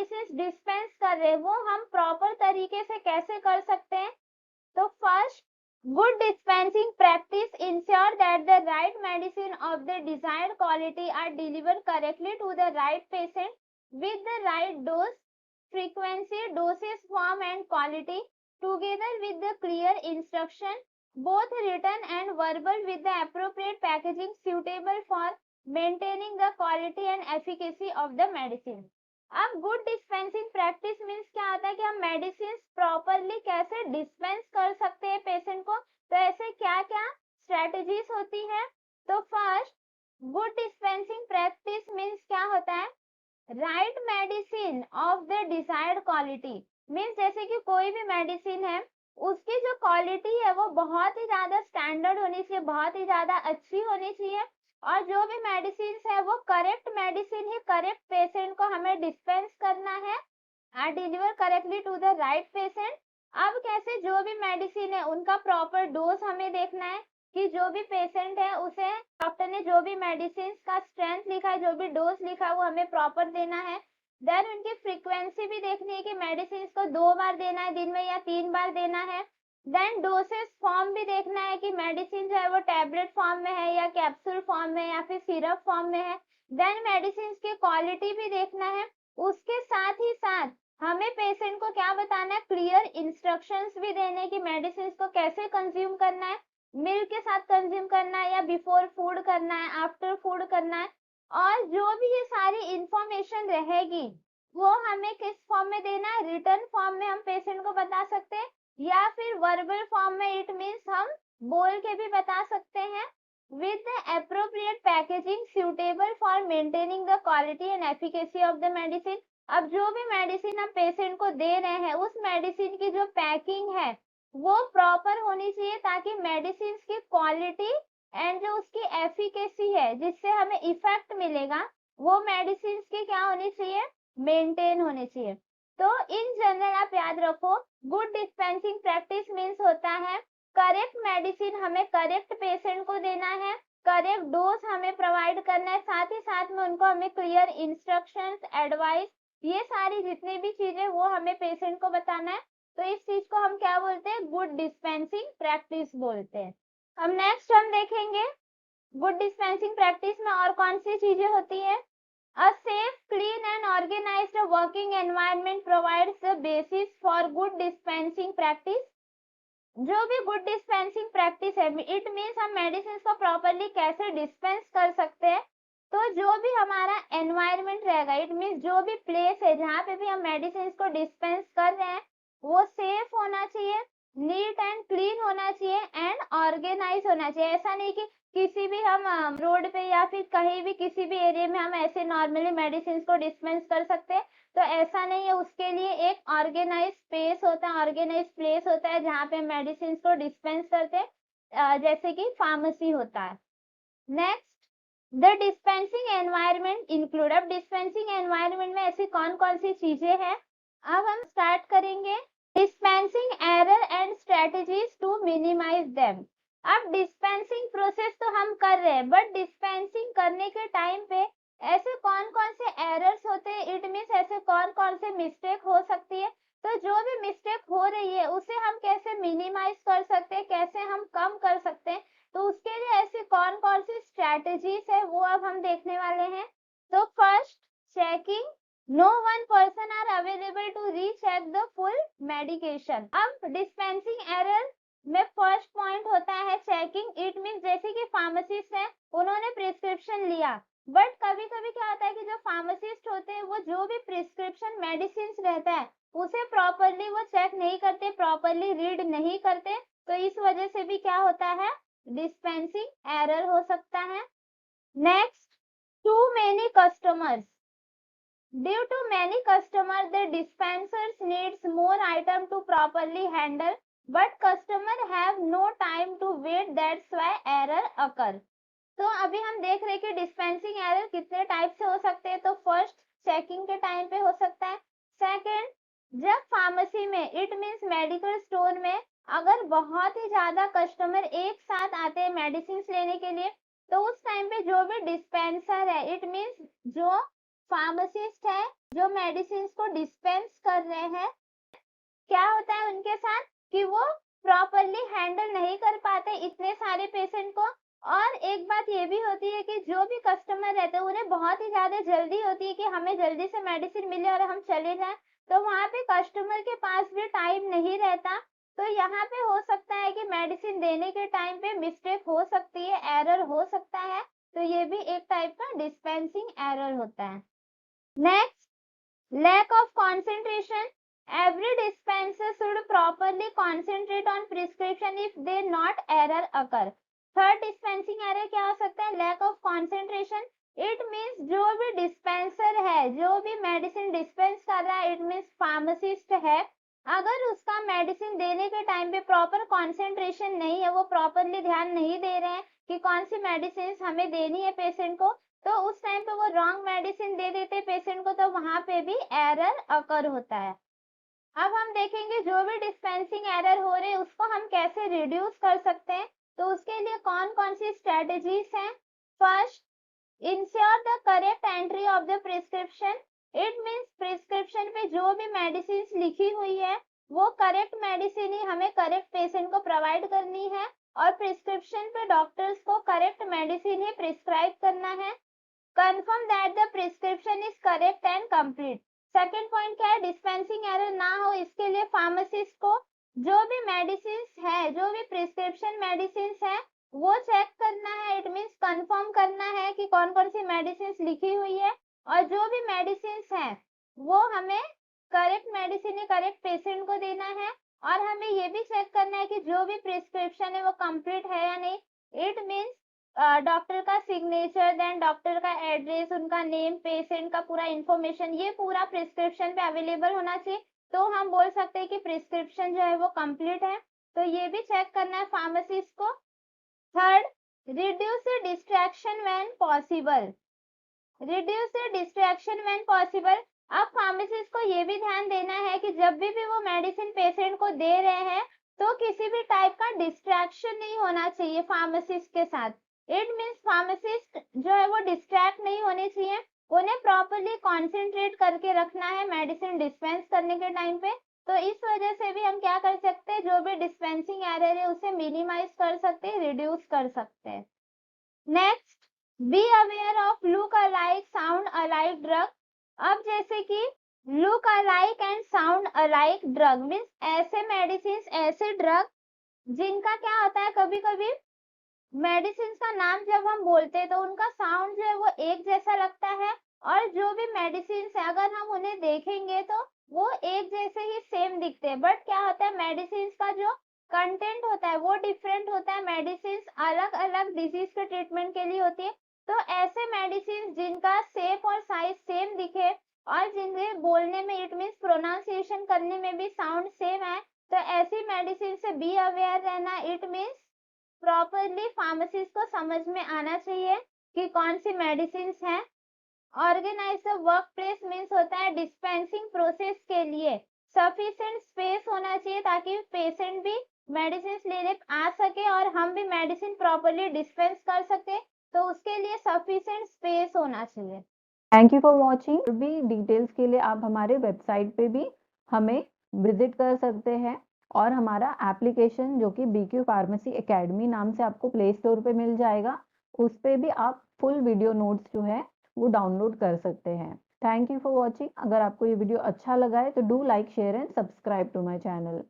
Medicine dispense कर रहे हैं वो हम प्रॉपर तरीके से कैसे कर सकते हैं? तो first, good dispensing practice ensure that the right medicine of the desired quality are delivered correctly to the right patient with the right dose, frequency, dosage form and quality, together with the clear instruction, both written and verbal, with the appropriate packaging suitable for maintaining the quality and efficacy of the medicine. अब good dispensing practice means क्या होता है कि हम medicine properly कैसे dispense कर सकते हैं पेशेंट को। तो ऐसे क्या क्या स्ट्रेटजीज होती है? तो first, good dispensing practice means क्या होता है? Right medicine of the desired quality means जैसे कि कोई भी मेडिसिन है उसकी जो क्वालिटी है वो बहुत ही ज्यादा स्टैंडर्ड होनी चाहिए, बहुत ही ज्यादा अच्छी होनी चाहिए, और जो भी मेडिसिन है वो करेक्ट मेडिसिन ही करेक्ट पेशेंट को हमें डिस्पेंस करना है and deliver correctly to the right patient. अब कैसे? जो भी मेडिसिन है उनका प्रॉपर डोज हमें देखना है कि जो भी पेशेंट है उसे डॉक्टर ने जो भी मेडिसिन का स्ट्रेंथ लिखा है, जो भी डोज लिखा है वो हमें प्रॉपर देना है। देन उनकी फ्रीक्वेंसी भी देखनी है कि मेडिसिन को 2 बार देना है दिन में या 3 बार देना है। देन डोसेज फॉर्म भी देखना है कि मेडिसिन जो है वो टैबलेट फॉर्म में है या कैप्सूल फॉर्म में या फिर सिरप फॉर्म में है। देन मेडिसिन की क्वालिटी भी देखना है। उसके साथ ही साथ हमें पेशेंट को क्या बताना है? क्लियर इंस्ट्रक्शंस भी देने की मेडिसिन को कैसे कंज्यूम करना है, मिल्क के साथ कंज्यूम करना है या बिफोर फूड करना है, आफ्टर फूड करना है, और जो भी ये सारी इंफॉर्मेशन रहेगी वो हमें किस फॉर्म में देना है? रिटर्न फॉर्म में हम पेशेंट को बता सकते हैं या फिर वर्बल फॉर्म में, इट मीन्स हम बोल के भी बता सकते हैं, with the appropriate packaging suitable for maintaining the quality and efficacy of the medicine। अब जो भी मेडिसिन हम पेशेंट को दे रहे हैं उस मेडिसिन की जो पैकिंग है वो प्रॉपर होनी चाहिए ताकि मेडिसिन की क्वालिटी एंड जो उसकी एफिकेसी है जिससे हमें इफेक्ट मिलेगा वो मेडिसिन की क्या होनी चाहिए? मेंटेन होनी चाहिए। तो इन जनरल आप याद रखो, गुड डिस्पेंसिंग प्रैक्टिस मीन्स होता है करेक्ट मेडिसिन हमें करेक्ट पेशेंट को देना है, करेक्ट डोज हमें प्रोवाइड करना है, साथ ही साथ में उनको हमें क्लियर इंस्ट्रक्शंस, एडवाइस, ये सारी जितनी भी चीजें वो हमें पेशेंट को बताना है। तो इस चीज को हम क्या बोलते हैं? गुड डिस्पेंसिंग प्रैक्टिस बोलते हैं। अब नेक्स्ट हम देखेंगे गुड डिस्पेंसिंग प्रैक्टिस में और कौन सी चीजें होती है। A safe, clean and organized working environment provides the basis for good dispensing practice. जो भी गुड डिस्पेंसिंग प्रैक्टिस है इट मीन्स हम मेडिसिन को प्रॉपरली कैसे डिस्पेंस कर सकते हैं। तो जो भी हमारा एनवायरनमेंट रहेगा, इट मीन्स जो भी प्लेस है जहाँ पे भी हम मेडिसिन को डिस्पेंस कर रहे हैं वो सेफ होना चाहिए, नीट एंड क्लीन होना चाहिए एंड ऑर्गेनाइज होना चाहिए। ऐसा नहीं कि किसी भी हम रोड पे या फिर कहीं भी किसी भी एरिया में हम ऐसे नॉर्मली मेडिसिन को डिस्पेंस कर सकते हैं, तो ऐसा नहीं है। उसके लिए एक ऑर्गेनाइज स्पेस होता है, ऑर्गेनाइज प्लेस होता है जहाँ पे मेडिसिन को डिस्पेंस करते हैं, जैसे कि फार्मेसी होता है। Next, the dispensing environment include. अब डिस्पेंसिंग एनवायरनमेंट में ऐसी कौन कौन सी चीजें हैं, अब हम स्टार्ट करेंगे। Dispensing error and strategies to minimize them. अब डिस्पेंसिंग प्रोसेस तो हम कर रहे हैं बट डिस्पेंसिंग करने के टाइम पे ऐसे कौन कौन से एरर्स होते हैं, इट मीन्स ऐसे कौन कौन से मिस्टेक हो सकती है। तो जो भी मिस्टेक हो रही है उसे हम कैसे मिनिमाइज कर सकते हैं, कैसे हम कम कर सकते हैं, तो उसके लिए ऐसी कौन कौन सी स्ट्रेटजीज है वो अब हम देखने वाले हैं। तो first, checking. No one person are available to recheck the full medication. अब डिस्पेंसिंग एरर में फर्स्ट पॉइंट होता है चेकिंग। इट मीन्स जैसे कि फार्मासिस्ट है, उन्होंने प्रिस्क्रिप्शन लिया बट कभी कभी क्या होता है कि जो फार्मासिस्ट होते हैं वो जो भी प्रिस्क्रिप्शन मेडिसिन रहता है उसे प्रॉपरली वो चेक नहीं करते, प्रॉपरली रीड नहीं करते, तो इस वजह से भी क्या होता है? डिस्पेंसिंग एरर हो सकता है। Next, too many customers. Due to many customers, the dispensers needs more item to properly handle, but customer have no time to wait. That's why error occur। तो अभी हम देख रहे हैं कि डिस्पेंसिंग एरर कितने टाइप से हो सकते हैं। तो फर्स्ट, चेकिंग के टाइम पे हो सकता है। सेकंड, जब फार्मेसी में, इट मींस मेडिकल स्टोर में, अगर बहुत ही ज्यादा कस्टमर एक साथ आते हैं मेडिसिन लेने के लिए, तो उस टाइम पे जो भी डिस्पेंसर है, इट मींस जो फार्मासिस्ट है जो मेडिसिन को डिस्पेंस कर रहे हैं, क्या होता है उनके साथ कि वो प्रॉपरली हैंडल नहीं कर पाते इतने सारे पेशेंट को। और एक बात ये भी होती है कि जो भी कस्टमर रहते हैं उन्हें बहुत ही ज्यादा जल्दी होती है कि हमें जल्दी से मेडिसिन मिले और हम चले जाएं, तो वहाँ पे कस्टमर के पास भी टाइम नहीं रहता। तो यहाँ पे हो सकता है कि मेडिसिन देने के टाइम पे मिस्टेक हो सकती है, एरर हो सकता है, तो ये भी एक टाइप का डिस्पेंसिंग एरर होता है। Next, lack of concentration. Every dispenser should properly concentrate on prescription if they not error occur. Third dispensing error क्या हो सकता है? lack of concentration. It means जो भी dispenser है, जो भी medicine dispense कर रहा है, it means pharmacist है, अगर उसका मेडिसिन देने के टाइम पे प्रॉपर कंसंट्रेशन नहीं है, वो प्रॉपरली ध्यान नहीं दे रहे हैं कि कौन सी मेडिसिन हमें देनी है पेशेंट को, तो उस टाइम पे वो रॉन्ग मेडिसिन दे देते पेशेंट को, तो वहां पे भी एरर अकर होता है। अब हम देखेंगे जो भी डिस्पेंसिंग एरर हो रहे हैं उसको हम कैसे रिड्यूस कर सकते हैं। तो उसके लिए कौन कौन सी स्ट्रेटेजीज हैं? First, ensure the correct entry of the prescription. It means prescription पे जो भी मेडिसिन लिखी हुई है वो करेक्ट मेडिसिन ही हमें करेक्ट पेशेंट को प्रोवाइड करनी है, और प्रिस्क्रिप्शन पे डॉक्टर्स को करेक्ट मेडिसिन ही प्रिस्क्राइब करना है। Confirm that the prescription is correct and complete. Second point क्या है? डिस्पेंसिंग एरर ना हो इसके लिए फार्मासिस्ट को जो भी मेडिसिन है, जो भी प्रिस्क्रिप्शन मेडिसिन है, वो चेक करना है। इट मीन्स कंफर्म करना है कि कौन कौन सी मेडिसिन लिखी हुई है, और जो भी मेडिसिन है वो हमें करेक्ट मेडिसिन करेक्ट पेशेंट को देना है। और हमें ये भी चेक करना है कि जो भी प्रिस्क्रिप्शन है वो कंप्लीट है या नहीं। इट मीन्स डॉक्टर का सिग्नेचर, देन डॉक्टर का एड्रेस, उनका नेम, पेशेंट का पूरा इंफॉर्मेशन, ये पूरा प्रिस्क्रिप्शन पे अवेलेबल होना चाहिए, तो हम बोल सकते हैं कि प्रिस्क्रिप्शन जो है वो कंप्लीट है। तो ये भी चेक करना है फार्मासिस्ट को। Third, reduce the distraction when possible. Reduce the distraction when possible. अब फार्मासिस्ट को ये भी ध्यान देना है कि जब भी वो मेडिसिन पेशेंट को दे रहे हैं तो किसी भी टाइप का डिस्ट्रैक्शन नहीं होना चाहिए फार्मासिस्ट के साथ। इट मीन्स फार्मासिस्ट जो है वो डिस्ट्रैक्ट नहीं होने चाहिए, उन्हें प्रॉपरली कॉन्सेंट्रेट करके रखना है मेडिसिन डिस्पेंस करने के टाइम पे। तो इस वजह से भी हम क्या कर सकते हैं, जो भी डिस्पेंसिंग एरर है उसे मिनिमाइज कर सकते हैं, रिड्यूस कर सकते हैं। Next, be aware of look alike sound alike drug. अब जैसे कि look alike and sound alike drug means ऐसे मेडिसिन, ऐसे ड्रग जिनका क्या होता है, कभी कभी मेडिसिन का नाम जब हम बोलते हैं तो उनका साउंड जो है वो एक जैसा लगता है, और जो भी मेडिसिन है अगर हम उन्हें देखेंगे तो वो एक जैसे ही सेम दिखते हैं, बट क्या होता है मेडिसिन का जो कंटेंट होता है वो डिफरेंट होता है। मेडिसिन अलग अलग डिजीज के ट्रीटमेंट के लिए होती है, तो ऐसे मेडिसिन जिनका शेप और साइज सेम दिखे और जिन्हें बोलने में, इट मीन्स प्रोनाउंसिएशन करने में भी साउंड सेम है, तो ऐसी मेडिसिन से बी अवेयर रहना। इट मीन्स प्रॉपरली फार्मासिस्ट को समझ में आना चाहिए कि कौन सी मेडिसिन है। Organize the work place means होता है डिस्पेंसिंग प्रोसेस के लिए सफिशिएंट स्पेस होना चाहिए ताकि पेशेंट भी मेडिसिन लेने आ सके और हम भी मेडिसिन प्रॉपरली डिस्पेंस कर सके, तो उसके लिए सफिशिएंट स्पेस होना चाहिए। Thank you for watching. भी डिटेल्स के लिए आप हमारे वेबसाइट पे भी हमें विजिट कर सकते हैं, और हमारा एप्लीकेशन जो कि BQ फार्मेसी एकेडमी नाम से आपको प्ले स्टोर पे मिल जाएगा, उस पे भी आप फुल वीडियो नोट्स जो है वो डाउनलोड कर सकते हैं। Thank you for watching. अगर आपको ये वीडियो अच्छा लगा है तो do like, share and subscribe to my channel.